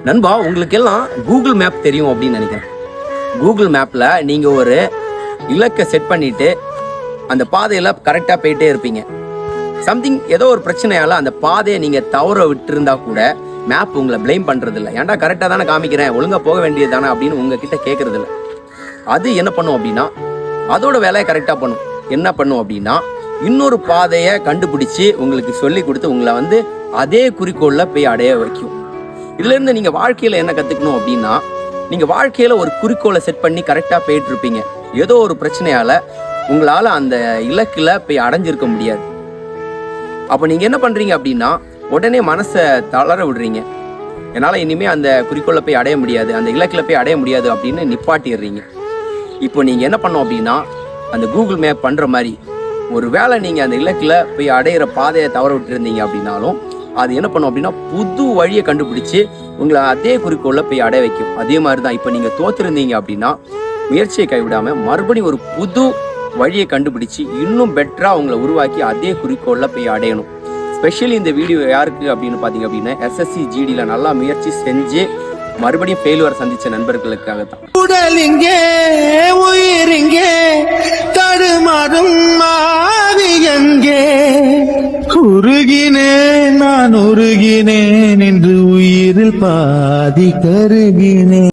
நண்பா, உங்களுக்கு எல்லாம் கூகுள் மேப் தெரியும் அப்படின்னு நினைக்கிறேன். கூகுள் மேப்ல நீங்க ஒரு இலக்கை செட் பண்ணிட்டு அந்த பாதையில கரெக்டா போயிட்டே இருப்பீங்க. சம்திங் ஏதோ ஒரு பிரச்சனையால அந்த பாதையை நீங்க தவற விட்டு இருந்தா கூட மேப் உங்களை பிளேம் பண்றது இல்லை. ஏன்டா கரெக்டா தானே காமிக்கிறேன், ஒழுங்கா போக வேண்டியது தானே அப்படின்னு உங்ககிட்ட கேட்கறது இல்லை. அது என்ன பண்ணும் அப்படின்னா, அதோட வேலையை கரெக்டா பண்ணும். என்ன பண்ணும் அப்படின்னா, இன்னொரு பாதையை கண்டுபிடிச்சு உங்களுக்கு சொல்லி கொடுத்து உங்களை அதே குறிக்கோள்ல போய் அடைய வைக்கும். இதுல இருந்து நீங்க வாழ்க்கையில என்ன கத்துக்கணும் அப்படின்னா, நீங்க வாழ்க்கையில ஒரு குறிக்கோளை செட் பண்ணி கரெக்டா போயிட்டு இருப்பீங்க. ஏதோ ஒரு பிரச்சனையால உங்களால அந்த இலக்குல போய் அடைஞ்சிருக்க முடியாது. அப்ப நீங்க என்ன பண்றீங்க அப்படின்னா, உடனே மனசை தளர விடுறீங்க. என்னால இனிமே அந்த குறிக்கோளை போய் அடைய முடியாது, அந்த இலக்குல போய் அடைய முடியாது அப்படின்னு நிப்பாட்டிடுறீங்க. இப்போ நீங்க என்ன பண்ணோம் அப்படின்னா, அந்த கூகுள் மேப் பண்ற மாதிரி ஒரு வேளை நீங்க அந்த இலக்குல போய் அடையிற பாதையை தவற விட்டு இருந்தீங்க அப்படின்னாலும் அது என்ன பண்ணும் அப்படின்னா, புது வழியை கண்டுபிடிச்சு உங்களை அதே குறிக்கோள்ல போய் அடைய வைக்கும். அதே மாதிரிதான் இப்ப நீங்க தோத்திருந்தீங்க அப்படின்னா முயற்சியை கைவிடாம மறுபடியும் ஒரு புது வழியை கண்டுபிடிச்சு இன்னும் பெட்டரா உங்களை உருவாக்கி அதே குறிக்கோள்ல போய் அடையணும். ஸ்பெஷலி இந்த வீடியோ யாருக்கு அப்படின்னு பாத்தீங்க அப்படின்னா, SSC GDல நல்லா முயற்சி செஞ்சு மறுபடியும் ஃபெயிலுவர் சந்திச்ச நண்பர்களுக்காக தான். உடலிங்கே உயிரிங்கே தடுமாறும் ஆவியங்கே உருகினேன் நான் உருகினேன் என்று உயிரில் பாதி கருகினேன்.